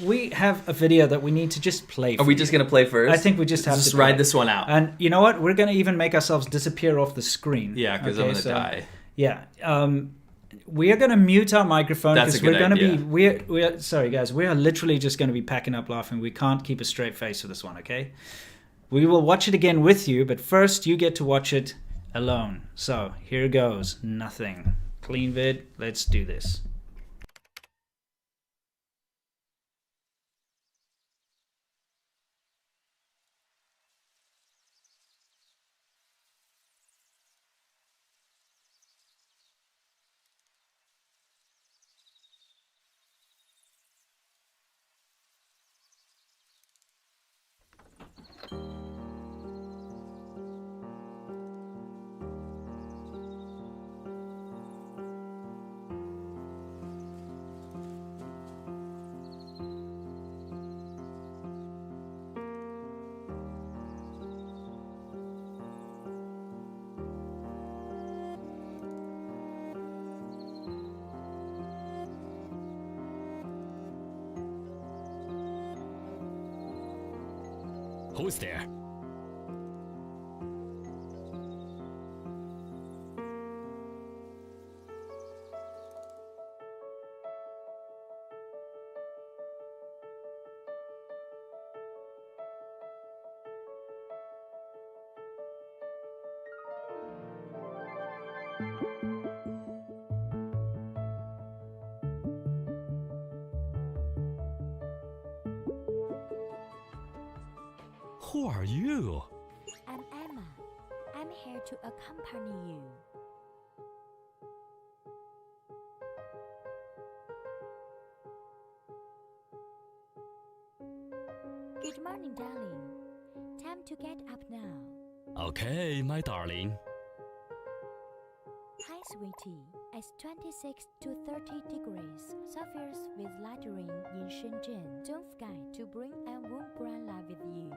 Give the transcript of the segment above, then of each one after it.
We have a video that we need to just play. Are we just going to play first? I think we just have to ride this one out. And you know what? We're going to even make ourselves disappear off the screen. Yeah, because I'm going to die. Yeah. We are going to mute our microphone because we're going to be... We're sorry, guys. We are literally just going to be packing up laughing. We can't keep a straight face for this one, okay? We will watch it again with you, but first you get to watch it alone. So here goes. Nothing. Clean vid. Let's do this. Who's there? Who are you? I'm Emma. I'm here to accompany you. Good morning, darling. Time to get up now. Okay, my darling. Hi, sweetie. It's 26 to 30 degrees Celsius with light rain in Shenzhen. Don't forget to bring a warm umbrella with you.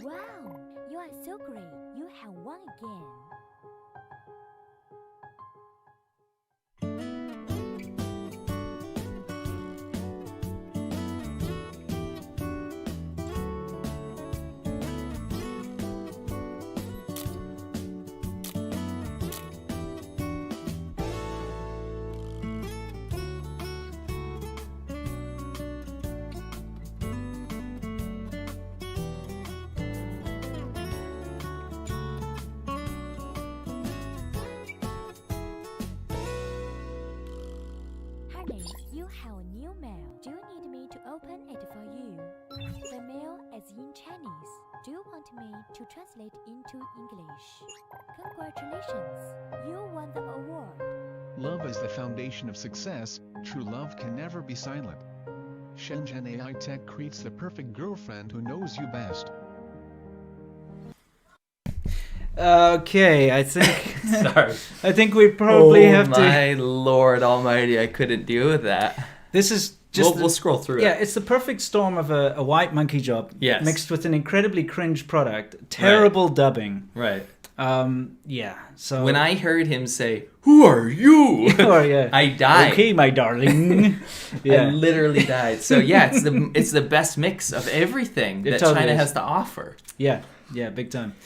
Wow, you are so great. You have won again. You have a new mail. Do you need me to open it for you? The mail is in Chinese. Do you want me to translate into English? Congratulations! You won the award. Love is the foundation of success. True love can never be silent. Shenzhen AI Tech creates the perfect girlfriend who knows you best. Okay, I think... Sorry. I think we probably have to... Oh my lord almighty, I couldn't deal with that. This is just... We'll scroll through it. Yeah, it's the perfect storm of a white monkey job Yes. mixed with an incredibly cringe product. Terrible dubbing. Right. Yeah, so... When I heard him say, "Who are you?" Oh, yeah. I died. Okay, my darling. I literally died. So yeah, it's the best mix of everything that totally China is. has to offer. Yeah, big time.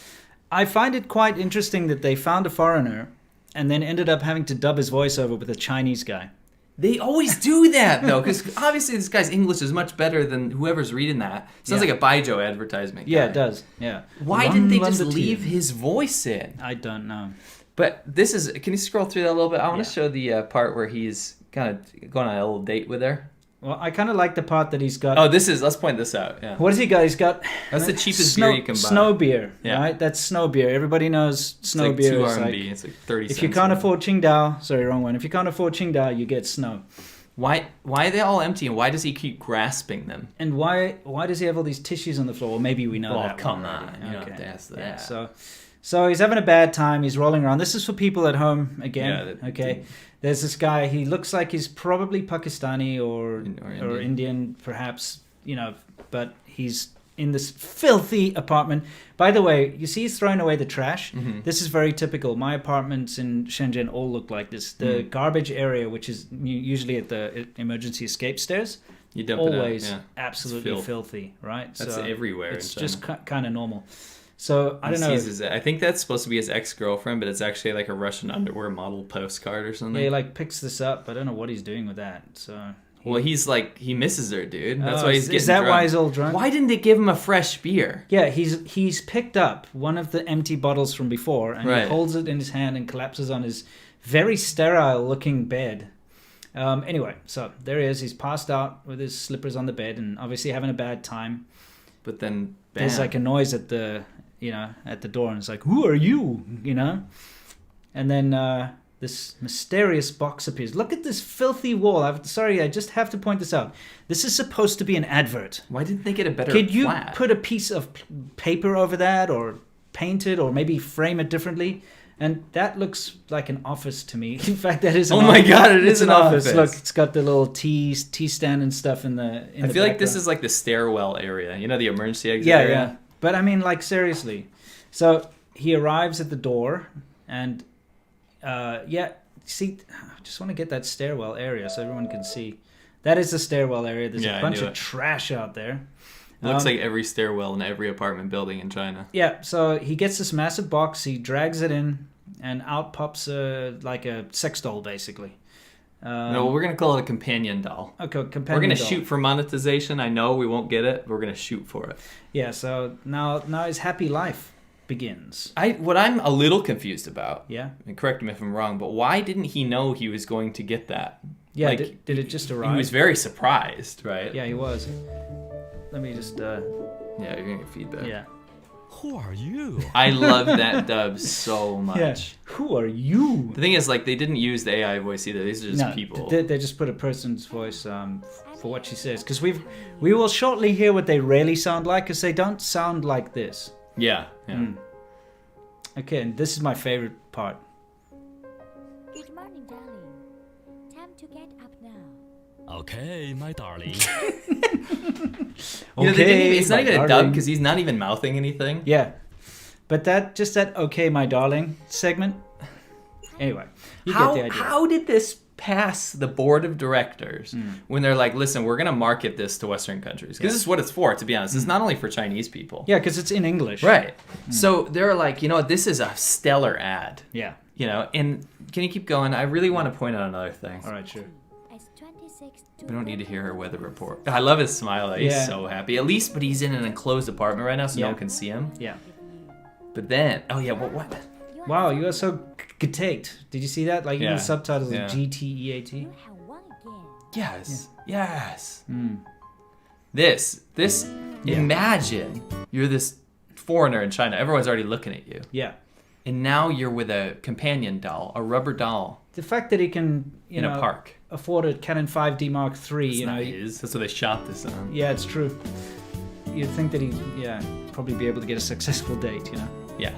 I find it quite interesting that they found a foreigner and then ended up having to dub his voice over with a Chinese guy. They always do that, though, because obviously this guy's English is much better than whoever's reading that. Sounds like a Baijiu advertisement. Yeah, guy. it does. Yeah. Why didn't they just leave his voice in? I don't know. But this is... Can you scroll through that a little bit? I want to show the part where he's kind of going on a little date with her. Well, I kind of like the part that he's got... Oh, this is... Let's point this out. Yeah. What has he got? He's got... That's the cheapest beer you can buy. Snow beer, Yeah. right? That's snow beer. Everybody knows snow It's like beer 2 is RMB. It's like 30 cents. If you can't afford Qingdao... Sorry, wrong one. If you can't afford Qingdao, you get snow. Why are they all empty, and why does he keep grasping them? And why does he have all these tissues on the floor? Well, maybe we know that. Come one on. already. You don't have to ask that. Yeah, so he's having a bad time. He's rolling around. This is for people at home again. Yeah, okay. There's this guy. He looks like he's probably Pakistani or Indian, perhaps. But he's in this filthy apartment. By the way, you see he's throwing away the trash. Mm-hmm. This is very typical. My apartments in Shenzhen all look like this. The garbage area, which is usually at the emergency escape stairs, You dump it out, always yeah. absolutely It's filthy, right? That's everywhere in It's China. just kind of normal. So I don't know. I think that's supposed to be his ex-girlfriend, but it's actually like a Russian underwear model postcard or something. Yeah, he like picks this up. I don't know what he's doing with that. So Well, he's like, he misses her, dude. That's why he's getting Is that drunk. why he's all drunk? Why didn't they give him a fresh beer? Yeah, he's picked up one of the empty bottles from before, and Right. he holds it in his hand and collapses on his very sterile-looking bed. Anyway, so there he is. He's passed out with his slippers on the bed and obviously having a bad time. But then, bam. There's like a noise at the door, and it's like, "Who are you?" You know, and then this mysterious box appears. Look at this filthy wall. I just have to point this out. This is supposed to be an advert. Why didn't they get a better Could you flat? put a piece of paper over that, or paint it, or maybe frame it differently? And that looks like an office to me. In fact, that is an Oh my office. God, it It's is an office. Look, it's got the little tea stand and stuff in the I feel like this is like the stairwell area. You know, the emergency exit area? Yeah. But I mean, like, seriously. So he arrives at the door, and see, I just want to get that stairwell area so everyone can see. That is the stairwell area. There's Yeah, a I bunch knew of it. trash out there. Looks like every stairwell in every apartment building in China. Yeah, so he gets this massive box, he drags it in, and out pops like a sex doll, basically. No, we're going to call it a companion doll. Okay, companion We're going to doll. shoot for monetization. I know we won't get it, but we're going to shoot for it. Yeah, so now his happy life begins. What I'm a little confused about, Yeah? and correct me if I'm wrong, but why didn't he know he was going to get that? Yeah, Like, did it just arrive? He was very surprised, right? Yeah, he was. Let me just... Yeah, you're going to get feedback. yeah. Who are you? I love that dub so much. Yeah. Who are you? The thing is, like, they didn't use the AI voice either. These are just people. They just put a person's voice for what she says. Because we will shortly hear what they really sound like, because they don't sound like this. Yeah. Okay, and this is my favorite part. Good morning, darling. Time to get up now. Okay, my darling. You know, they didn't even, it's not my even a dub darling. because he's not even mouthing anything. Yeah, but that "Okay, my darling" segment. Anyway, you get the idea. How did this pass the board of directors when they're like, listen, we're going to market this to Western countries? Because this is what it's for, to be honest. It's not only for Chinese people. Yeah, because it's in English. Right. So they're like, you know what, this is a stellar ad. Yeah. You know, and can you keep going? I really want to point out another thing. All right, sure. As 26 to We don't need to hear her weather report. I love his smile. Though. He's Yeah. so happy. At least, but he's in an enclosed apartment right now, so no Yeah. one can see him. Yeah. But then, oh yeah, what? Wow, you are so getate. Did you see that? Like, even Yeah. the subtitles Yeah. are GTEAT. you have won again. Yes. This. Imagine you're this foreigner in China. Everyone's already looking at you, Yeah. and now you're with a companion doll, a rubber doll, The fact that he can, in a park. afford a Canon 5D Mark III, It's you know. not his. That's what they shot this on. Yeah, it's true. You'd think that he'd, probably be able to get a successful date, you know. Yeah.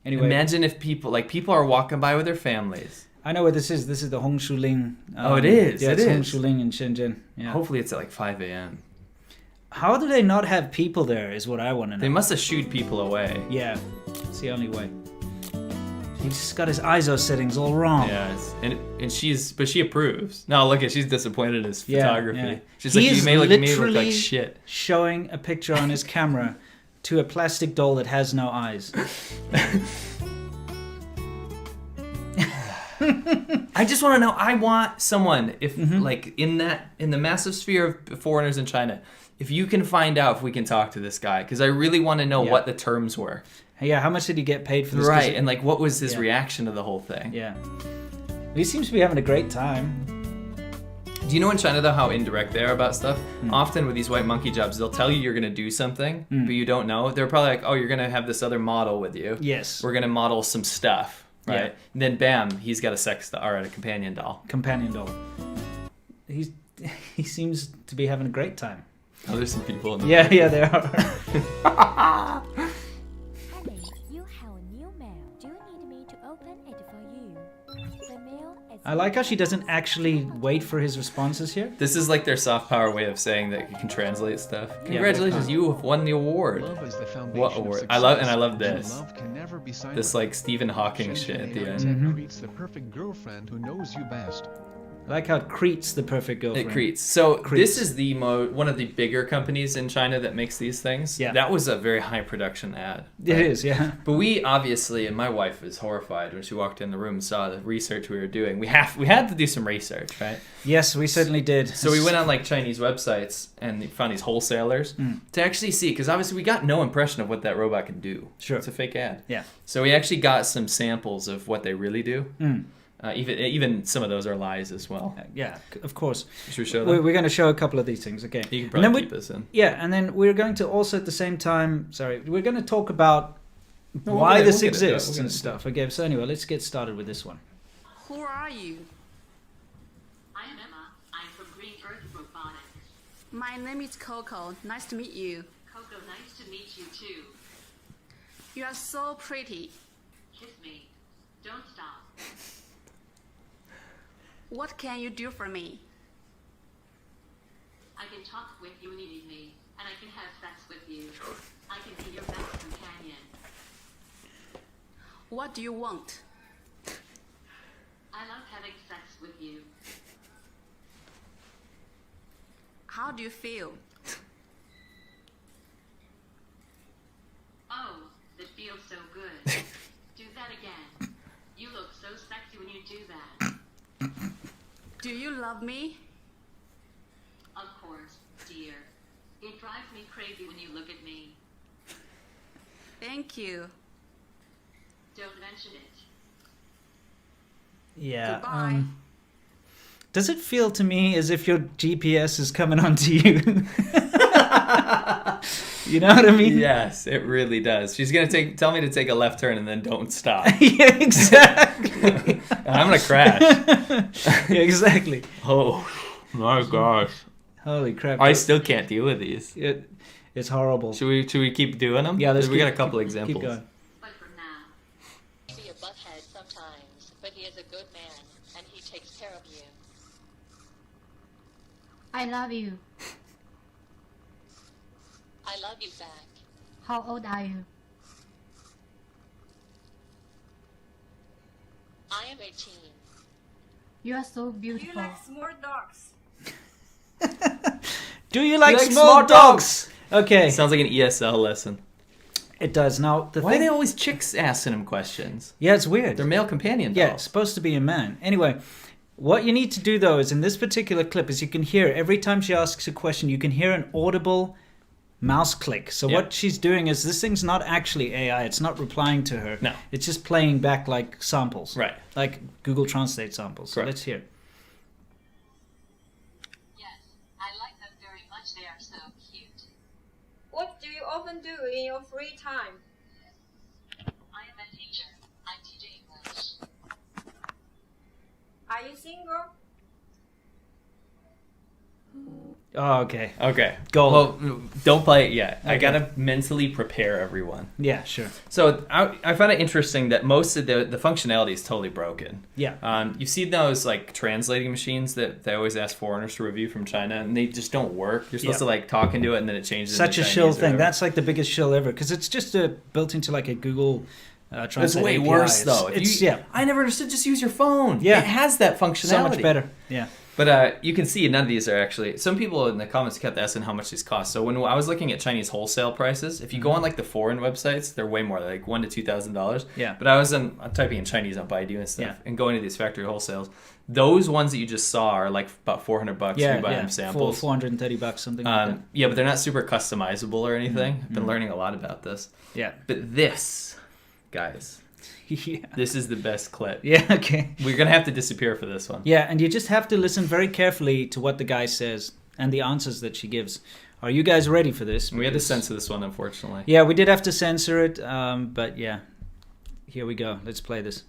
Anyway, Imagine if people are walking by with their families. I know where this is. This is the Hongshuling. Oh, it is. Yeah, It it's is. Hongshuling in Shenzhen. Yeah. Hopefully it's at like 5 a.m. How do they not have people there? Is what I want to know. They must have shooed people away. Yeah, it's the only way. He's just got his ISO settings all wrong. Yes, and she approves. No, look at she's disappointed in his Yeah, photography. yeah. She's He like, is you may look me look literally like shit. Showing a picture on his camera to a plastic doll that has no eyes. I just want to know. I want someone if Mm-hmm. like in the massive sphere of foreigners in China, if you can find out if we can talk to this guy, because I really want to know Yeah. what the terms were. Yeah, how much did he get paid for this? 'Cause Right, and like what was his Yeah. reaction to the whole thing? yeah, he seems to be having a great time. Do you know in China though how indirect they are about stuff? Hmm. Often with these white monkey jobs, they'll tell you you're gonna do something, but you don't know. They're probably like, oh, you're gonna have this other model with you. Yes, We're gonna model some stuff, right? Yeah. And then bam, he's got a sex doll or a companion doll. companion doll. He seems to be having a great time. Oh, there's some people in the Yeah, they are. Honey, you have a new mail. Do you need me to open it for you? The mail is I like how she doesn't actually wait for his responses here. This is like their soft power way of saying that you can translate stuff. but Congratulations, you have won the award. Love is the foundation What of award? success. I love this. Love can never be silent. This like Stephen Hawking shit at the Shenzhen AI end. Tech Mm-hmm. creates the perfect girlfriend who knows you best. I like how it creates the perfect girlfriend. It creates. So Creates. this is the one of the bigger companies in China that makes these things. Yeah. That was a very high production ad. It is, yeah. But we obviously, and my wife was horrified when she walked in the room and saw the research we were doing. We had to do some research, right? Yes, we certainly did. So we went on like Chinese websites and found these wholesalers to actually see, because obviously we got no impression of what that robot can do. Sure. It's a fake ad. Yeah. So we actually got some samples of what they really do. Even some of those are lies as well. Yeah, of course. Should we show them? We're going to show a couple of these things, okay? You can And probably then keep this in. Yeah, and then we're going to also at the same time, we're going to talk about why this exists and stuff. Okay, so anyway, let's get started with this one. Who are you? I am Emma. I'm from Green Earth Robotics. My name is Coco. Nice to meet you. Coco, nice to meet you too. You are so pretty. Kiss me. Don't stop. What can you do for me? I can talk with you when you need me, and I can have sex with you. I can be your best companion. What do you want? I love having sex with you. How do you feel? Oh, it feels so good. Do that again. You look so sexy when you do that. Do you love me? Of course, dear. It drives me crazy when you look at me. Thank you. Don't mention it. Yeah. Goodbye. Does it feel to me as if your GPS is coming onto you? You know what I mean? Yes, it really does. She's gonna tell me to take a left turn and then don't stop. Yeah, exactly. I'm gonna crash. Yeah, exactly. Oh my gosh! Holy crap! I still can't deal with these. It's horrible. Should we keep doing them? Yeah, we got a couple examples. Keep going. But for now, He be a butthead sometimes, but he is a good man, and he takes care of you. I love you. I love you back. How old are you? I am 18. You are so beautiful. small dogs? Do you like small dogs? Okay. Sounds like an ESL lesson. It does. Now, the Why thing... are they always chicks asking him questions? Yeah, it's weird. They're male companion Yeah, dolls. it's supposed to be a man. Anyway, what you need to do, though, is in this particular clip, is you can hear, every time she asks a question, you can hear an audible mouse click. So Yeah. what she's doing is, this thing's not actually AI. It's not replying to her. No. It's just playing back like samples. Right. Like Google Translate samples. So Correct. let's hear. yes, I like them very much. They are so cute. What do you often do in your free time? I am a teacher. I teach English. Are you single? Oh, okay. Okay. Go. Well, don't play it yet. I Okay. gotta mentally prepare everyone. Yeah, sure. So I find it interesting that most of the functionality is totally broken. Yeah. You've seen those like translating machines that they always ask foreigners to review from China, and they just don't work. You're supposed to like talk into it, and then it changes. Such a into shill Chinese or thing. whatever. That's like the biggest shill ever, because it's just built into like a Google Translate It's way API. worse though. It's yeah, I never understood. Just use your phone. Yeah. It has that functionality. so much better. Yeah. But you can see none of these are actually. Some people in the comments kept asking how much these cost. So when I was looking at Chinese wholesale prices, if you go on like the foreign websites, they're way more, like $1,000 to $2,000. Yeah. But I'm typing in Chinese on Baidu and stuff, Yeah. and going to these factory wholesales. Those ones that you just saw are like about $400. Yeah, You buy them samples. $430, something like that. Yeah, but they're not super customizable or anything. I've been learning a lot about this. Yeah. But this, guys, Yeah. this is the best clip. Yeah, okay. We're gonna have to disappear for this one. Yeah, and you just have to listen very carefully to what the guy says and the answers that she gives. Are you guys ready for this? We had to Because- censor this one, unfortunately. Yeah, we did have to censor it, but yeah. Here we go. Let's play this.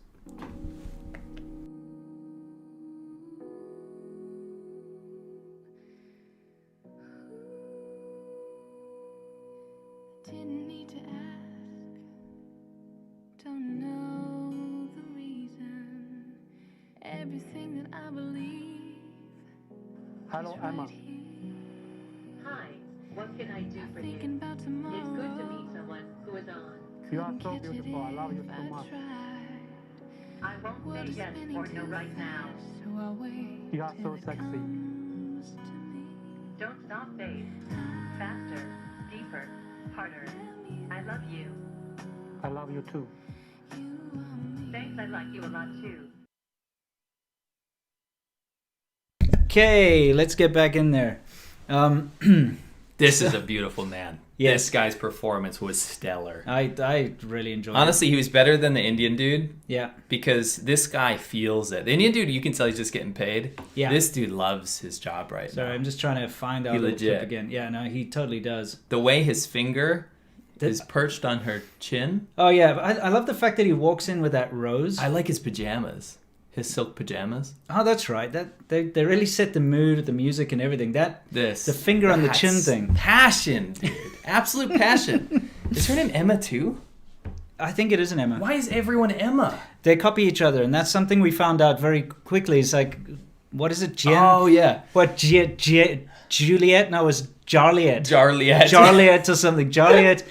Didn't need to ask, don't know the reason. Everything that I believe. Hello, Emma. Hi, what can I do for you? Thinking about tomorrow. It's good to meet someone who is on. You are so beautiful. I love you so much. I won't say yes or no right now. So I'll wait. You are so sexy. Don't stop, babe. Faster, deeper, harder. I love you. I love you too. Thanks, I like you a lot too. Okay, let's get back in there. This is a beautiful man. Yes. This guy's performance was stellar. I really enjoyed Honestly, he was better than the Indian dude. Yeah. Because this guy feels it. The Indian dude, you can tell he's just getting paid. Yeah. This dude loves his job right now. Sorry, I'm just trying to find out He the legit. clip again. Yeah, no, he totally does. The way his finger is perched on her chin. Oh, yeah. I love the fact that he walks in with that rose. I like his pajamas. His silk pajamas. Oh, that's right. They really set the mood, the music, and everything. The finger on the That's chin thing. Passion, dude. Absolute passion. Is her name Emma too? I think it is an Emma. Why is everyone Emma? They copy each other, and that's something we found out very quickly. It's like, what is it, Jen? Oh, yeah. What, Juliet? No, it was Jarliet. Jarliet or something. Jarliet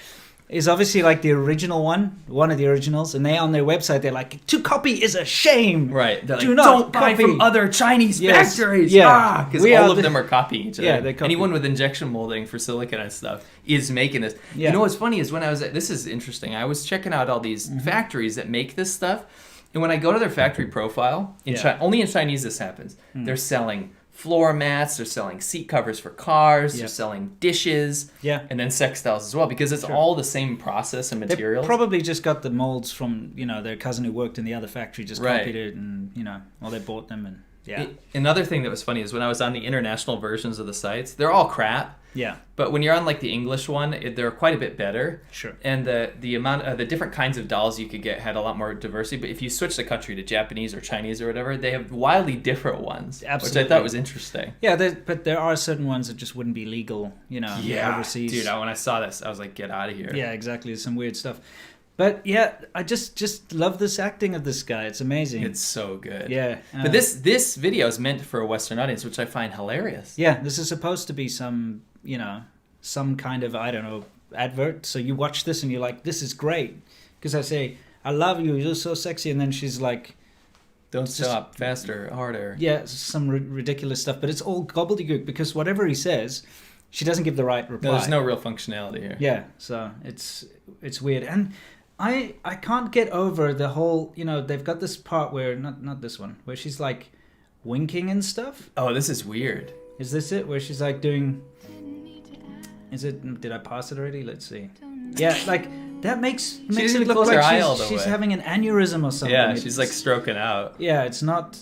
is obviously like the original one of the originals, and they on their website, they're like, to copy is a shame. Right. They're Do like, not don't buy copy from other Chinese Yes. factories. Yeah. Because all of them are copying each other. Yeah, they copy. Anyone with injection molding for silicon and stuff is making this. Yeah. You know what's funny is when I was this is interesting. I was checking out all these factories that make this stuff. And when I go to their factory profile, only in Chinese this happens. They're selling floor mats, they're selling seat covers for cars, they're selling dishes, and then textiles as well, because it's all the same process and materials. They probably just got the molds from, their cousin who worked in the other factory, just copied it, and, or they bought them, and Another thing that was funny is when I was on the international versions of the sites, they're all crap. Yeah. But when you're on like the English one, they're quite a bit better. Sure. And the amount of the different kinds of dolls you could get had a lot more diversity. But if you switch the country to Japanese or Chinese or whatever, they have wildly different ones. Absolutely. Which I thought was interesting. Yeah, but there are certain ones that just wouldn't be legal, overseas. Dude, when I saw this, I was like, get out of here. Yeah, exactly. There's some weird stuff. But yeah, I just love this acting of this guy. It's amazing. It's so good. Yeah. But this video is meant for a Western audience, which I find hilarious. Yeah, this is supposed to be some kind of, I don't know, advert. So you watch this and you're like, this is great. Because I say, I love you, you're so sexy. And then she's like, don't stop, faster, harder. Yeah, some ridiculous stuff. But it's all gobbledygook because whatever he says, she doesn't give the right reply. No, there's no real functionality here. Yeah, so it's weird. And I can't get over the whole, they've got this part where, not this one, where she's like winking and stuff. Oh, this is weird. Is this it? Where she's like doing, did I pass it already? Let's see. Yeah, like that makes it look like she's having an aneurysm or something. Yeah, she's like stroking out. Yeah, it's not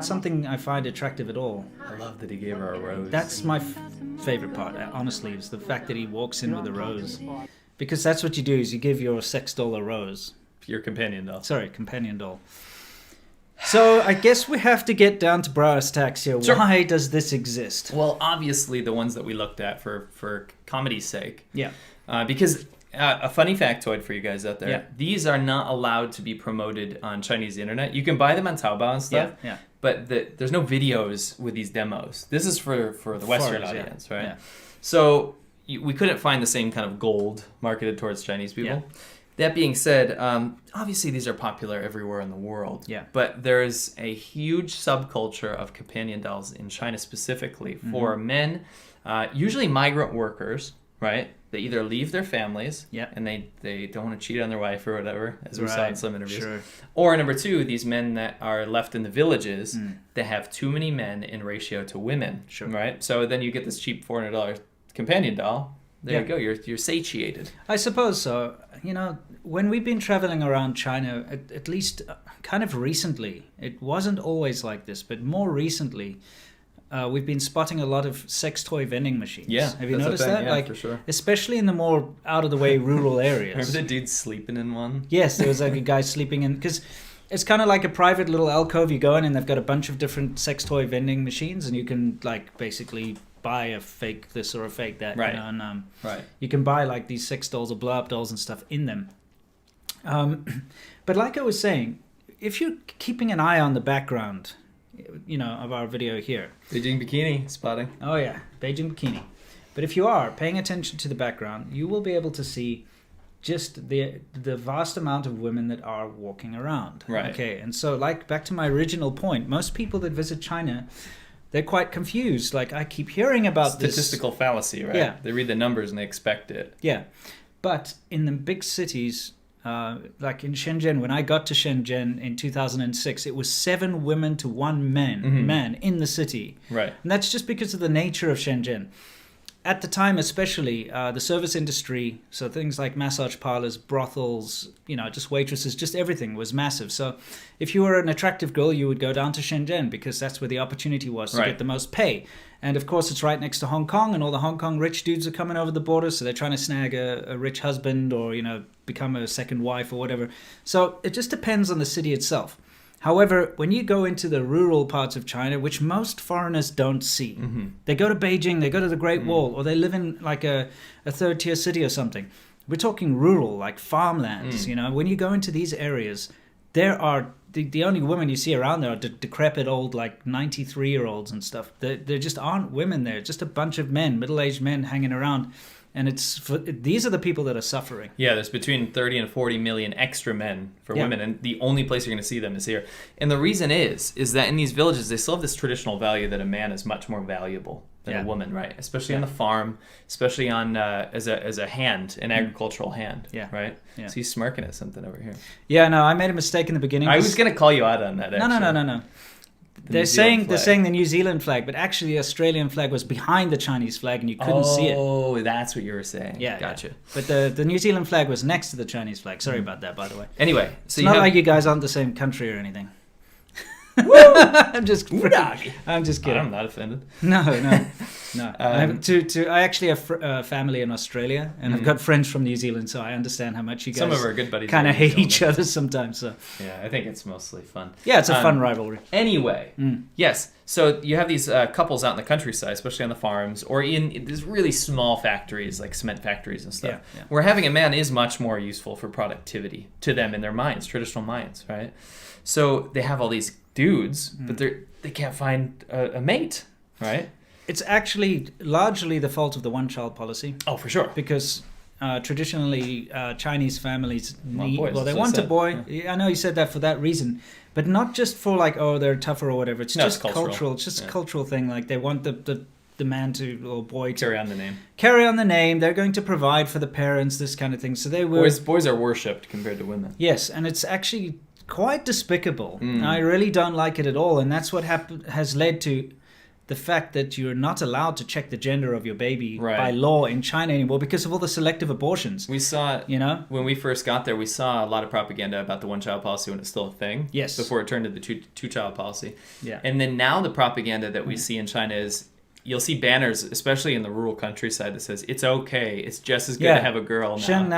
something I find attractive at all. I love that he gave her a rose. That's my favorite part, honestly, is the fact that he walks in with a rose. Because that's what you do, is you give your sex doll a rose. Your companion doll. Sorry, companion doll. So I guess we have to get down to brass tacks here. Sure. Why does this exist? Well, obviously the ones that we looked at for comedy's sake. Yeah. Because a funny factoid for you guys out there. Yeah. These are not allowed to be promoted on Chinese internet. You can buy them on Taobao and stuff. Yeah. But there's no videos with these demos. This is for the Western audience, right? Yeah. So we couldn't find the same kind of gold marketed towards Chinese people. Yeah. That being said, obviously these are popular everywhere in the world. Yeah. But there's a huge subculture of companion dolls in China specifically for men, usually migrant workers, right? They either leave their families and they don't want to cheat on their wife or whatever, as we saw in some interviews. Sure. Or number two, these men that are left in the villages that have too many men in ratio to women, right? So then you get this cheap $400 companion doll. There you go. You're satiated. I suppose so. When we've been traveling around China, at least kind of recently, it wasn't always like this, but more recently, we've been spotting a lot of sex toy vending machines. Yeah, have you noticed that? Yeah, for sure. Especially in the more out of the way rural areas. Remember the dude sleeping in one? Yes, there was like a guy sleeping in because it's kind of like a private little alcove. You go in and they've got a bunch of different sex toy vending machines, and you can like basically buy a fake this or a fake that, right? And right. You can buy like these sex dolls or blow up dolls and stuff in them. But like I was saying, if you're keeping an eye on the background, of our video here, Beijing bikini spotting. Oh yeah, Beijing bikini. But if you are paying attention to the background, you will be able to see just the vast amount of women that are walking around. Right. Okay, and so like back to my original point, most people that visit China, they're quite confused. Like I keep hearing about statistical fallacy, right? Yeah. They read the numbers and they expect it. Yeah, but in the big cities, like in Shenzhen, when I got to Shenzhen in 2006, it was 7 women to 1 man in the city. Right. And that's just because of the nature of Shenzhen. At the time, especially, the service industry, so things like massage parlors, brothels, just waitresses, just everything was massive. So if you were an attractive girl, you would go down to Shenzhen because that's where the opportunity was to get the most pay. And of course, it's right next to Hong Kong, and all the Hong Kong rich dudes are coming over the border, so they're trying to snag a rich husband or, become a second wife or whatever. So it just depends on the city itself. However, when you go into the rural parts of China, which most foreigners don't see, they go to Beijing, they go to the Great Wall, or they live in like a third-tier city or something. We're talking rural, like farmlands, When you go into these areas, there are the only women you see around there are decrepit old, like 93-year-olds and stuff. There just aren't women there, just a bunch of men, middle-aged men hanging around. And these are the people that are suffering. Yeah, there's between 30 and 40 million extra men for women, and the only place you're going to see them is here. And the reason is that in these villages, they still have this traditional value that a man is much more valuable than a woman, right? Especially on the farm, especially on as a hand, an agricultural hand, right? Yeah. So he's smirking at something over here. Yeah, no, I made a mistake in the beginning. I was going to call you out on that, actually. No. They're saying the New Zealand flag, but actually the Australian flag was behind the Chinese flag and you couldn't see it. Oh, that's what you were saying. Yeah, gotcha. Yeah. But the New Zealand flag was next to the Chinese flag. Sorry about that, by the way. Anyway, so it's not like you guys aren't the same country or anything. I'm just kidding. I'm not offended. No. I actually have family in Australia, and I've got friends from New Zealand, so I understand how much you guys some of our good buddies kind of hate each other sometimes. So yeah, I think it's mostly fun. Yeah, it's a fun rivalry. Anyway, yes. So you have these couples out in the countryside, especially on the farms, or in these really small factories, like cement factories and stuff, where having a man is much more useful for productivity to them in their minds, traditional minds, right? So they have all these dudes, but they can't find a mate, right? It's actually largely the fault of the one-child policy. Oh, for sure. Because traditionally, Chinese families they want a boy. I know you said that for that reason, but not just for like, they're tougher or whatever. It's just cultural. It's just a cultural thing. Like they want the man or boy to carry on the name. Carry on the name. They're going to provide for the parents, this kind of thing. So they were boys are worshipped compared to women. Yes, and it's actually quite despicable. I really don't like it at all, and that's what has led to the fact that you're not allowed to check the gender of your baby by law in China anymore because of all the selective abortions. We saw, when we first got there, we saw a lot of propaganda about the one-child policy when it's still a thing. Yes. Before it turned to the two-child policy. Yeah. And then now the propaganda that we see in China is, you'll see banners, especially in the rural countryside, that says, it's okay, it's just as good to have a girl now.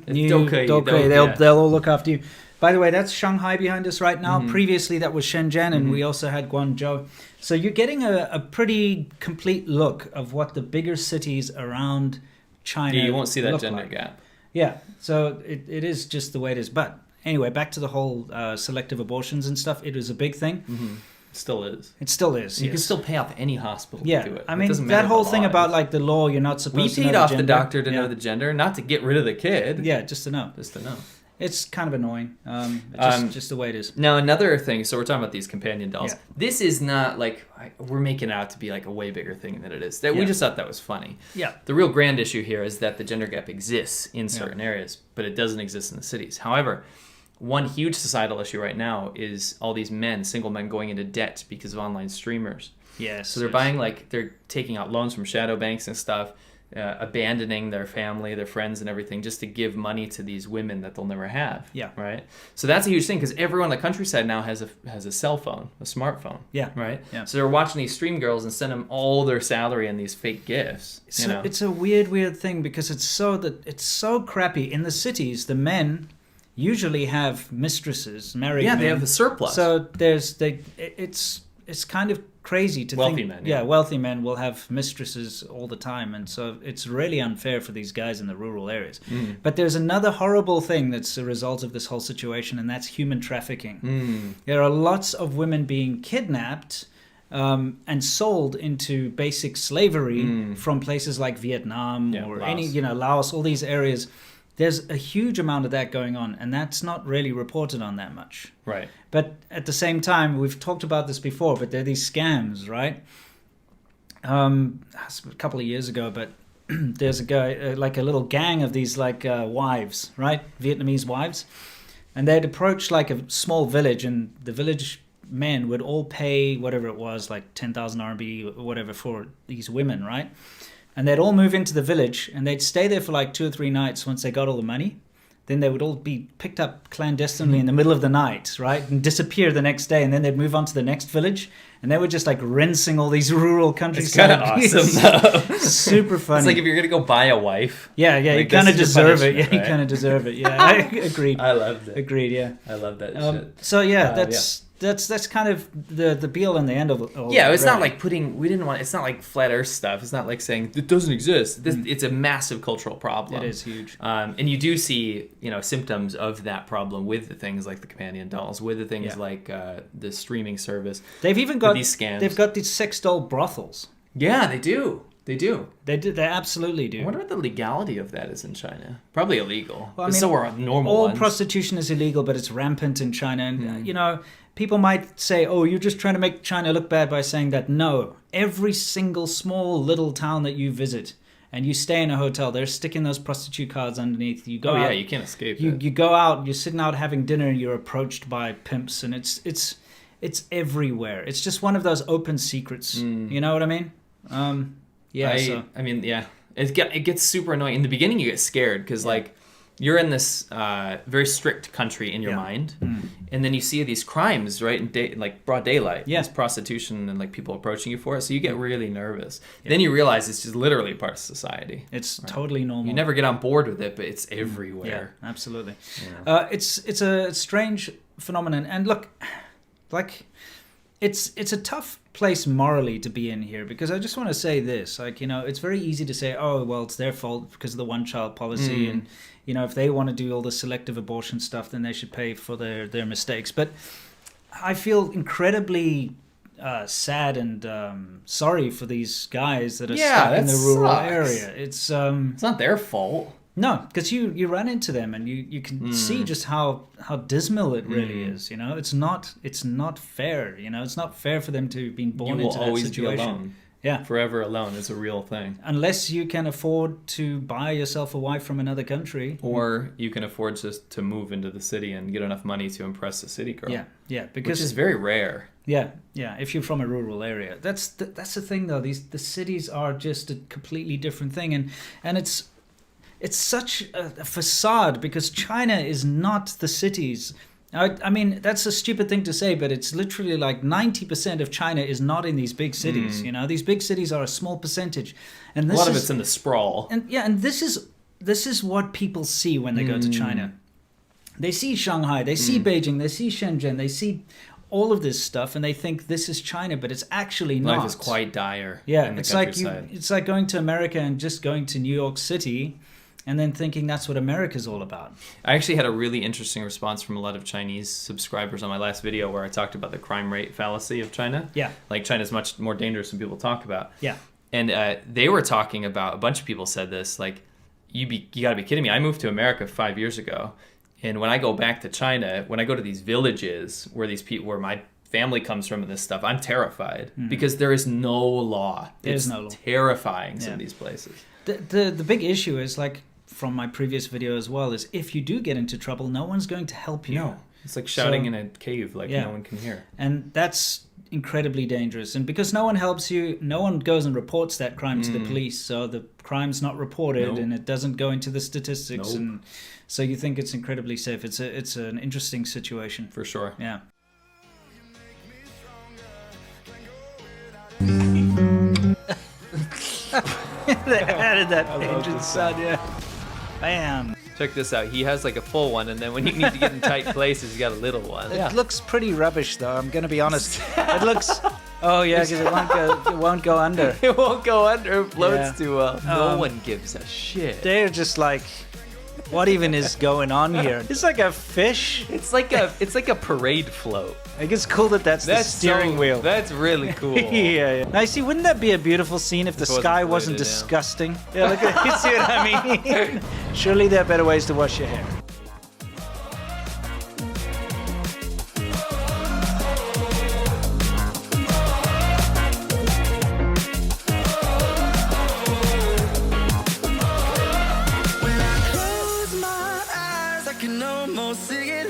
They'll all look after you. By the way, that's Shanghai behind us right now. Previously, that was Shenzhen, and we also had Guangzhou. So you're getting a pretty complete look of what the bigger cities around China you won't see that look gender like. gap. Yeah, so it is just the way it is. But anyway, back to the whole selective abortions and stuff. It was a big thing. Still is. It still is. You can still pay off any hospital to do it. I mean, that whole thing about like the law, you're not supposed to know we paid off the doctor to know the gender, not to get rid of the kid. Yeah, just to know. It's kind of annoying. Just the way it is. Now, another thing, so we're talking about these companion dolls. Yeah. This is not like, we're making it out to be like a way bigger thing than it is. We just thought that was funny. Yeah. The real grand issue here is that the gender gap exists in certain areas, but it doesn't exist in the cities. However, one huge societal issue right now is all these single men going into debt because of online streamers. Yes. So they're taking out loans from shadow banks and stuff, abandoning their family, their friends and everything just to give money to these women that they'll never have. Yeah. Right? So that's a huge thing because everyone in the countryside now has a cell phone, a smartphone. Yeah. Right? Yeah. So they're watching these stream girls and send them all their salary and these fake gifts. It's a weird thing because it's so crappy. In the cities, the men usually have mistresses, married men. They have the surplus. So it's kind of crazy to wealthy think. Men, wealthy men will have mistresses all the time, and so it's really unfair for these guys in the rural areas. But there's another horrible thing that's a result of this whole situation, and that's human trafficking. There are lots of women being kidnapped and sold into basic slavery from places like Vietnam or Laos, all these areas. there's a huge amount of that going on, and that's not really reported on that much. Right. But at the same time, we've talked about this before, but there are these scams, right? A couple of years ago, but there's a guy, like a little gang of these like wives, right? Vietnamese wives. And they'd approach like a small village, and the village men would all pay whatever it was, like 10,000 RMB or whatever for these women, right? And they'd all move into the village, and they'd stay there for like 2 or 3 nights once they got all the money. Then they would all be picked up clandestinely in the middle of the night, right? And disappear the next day, and then they'd move on to the next village. And they were just like rinsing all these rural countryside. It's kind of awesome, though. Super funny. It's like if you're going to go buy a wife. Yeah, like, you kind of deserve it. Yeah, right? you kind of deserve it. Yeah, I agreed. I loved it. Agreed, yeah. I love that shit. So yeah, that's kind of the be all and the end of it. Yeah, it's not like it's not like flat earth stuff. It's not like saying it doesn't exist. It's a massive cultural problem. It is huge. And you do see, symptoms of that problem with the things like the companion dolls, with the things like the streaming service. They've even got these scams. They've got these sex doll brothels. Yeah, they do. They do. They absolutely do. I wonder what the legality of that is in China. Probably illegal. Well, I mean, so are normal all ones. Prostitution is illegal, but it's rampant in China. And, people might say, oh, you're just trying to make China look bad by saying that. No. Every single small little town that you visit and you stay in a hotel, they're sticking those prostitute cards underneath. You go out, you can't escape you, it. You go out, you're sitting out having dinner, and you're approached by pimps. And it's everywhere. It's just one of those open secrets. You know what I mean? It gets super annoying. In the beginning, you get scared because you're in this very strict country in your mind, and then you see these crimes right in like broad daylight. Yeah, this prostitution and like people approaching you for it, so you get really nervous. Then you realize it's just literally part of society. It's totally normal. You never get on board with it, but it's everywhere. Yeah, absolutely. Yeah. It's a strange phenomenon, and look, like. It's a tough place morally to be in here, because I just want to say this, it's very easy to say, oh, well, it's their fault because of the one-child policy, and if they want to do all the selective abortion stuff, then they should pay for their mistakes. But I feel incredibly sad and sorry for these guys that are stuck in the rural area. It's not their fault. No, because you run into them and you can see just how dismal it really is. It's not fair. It's not fair for them to be born into that situation. Be alone. Yeah, forever alone is a real thing. Unless you can afford to buy yourself a wife from another country, or you can afford just to move into the city and get enough money to impress a city girl. Yeah, because which is very rare. Yeah. If you're from a rural area, that's the thing though. The cities are just a completely different thing, and it's such a facade, because China is not the cities. I mean, that's a stupid thing to say, but it's literally like 90% of China is not in these big cities. These big cities are a small percentage, and a lot of it's in the sprawl. And this is what people see when they go to China. They see Shanghai, they see Beijing, they see Shenzhen, they see all of this stuff, and they think this is China, but it's actually not. Life is quite dire. Yeah, in the it's like going to America and just going to New York City, and then thinking that's what America's all about. I actually had a really interesting response from a lot of Chinese subscribers on my last video where I talked about the crime rate fallacy of China. Yeah. Like, China's much more dangerous than people talk about. Yeah. And they were talking about, a bunch of people said this, like, you got to be kidding me. I moved to America 5 years ago, and when I go back to China, when I go to these villages where where my family comes from and this stuff, I'm terrified because there is no law. It's no law. Terrifying, some of these places. The big issue is, like, from my previous video as well, is if you do get into trouble, no one's going to help you. No. It's like shouting in a cave, like no one can hear. And that's incredibly dangerous. And because no one helps you, no one goes and reports that crime to the police. So the crime's not reported and it doesn't go into the statistics. And so you think it's incredibly safe. It's an interesting situation. For sure. Yeah. They added that engine sound, Bam. Check this out. He has like a full one, and then when you need to get in tight places, you got a little one. It looks pretty rubbish, though. I'm going to be honest. It looks... Oh, yeah, because it won't go under. It won't go under. It floats too well. No one gives a shit. They're just like... What even is going on here? It's like a fish. It's like a parade float. I think it's cool that that's the steering wheel. That's really cool. Yeah. Now, see, wouldn't that be a beautiful scene if the sky wasn't disgusting? Yeah, look at you see what I mean? Surely there are better ways to wash your hair. Close my eyes, I can almost see it.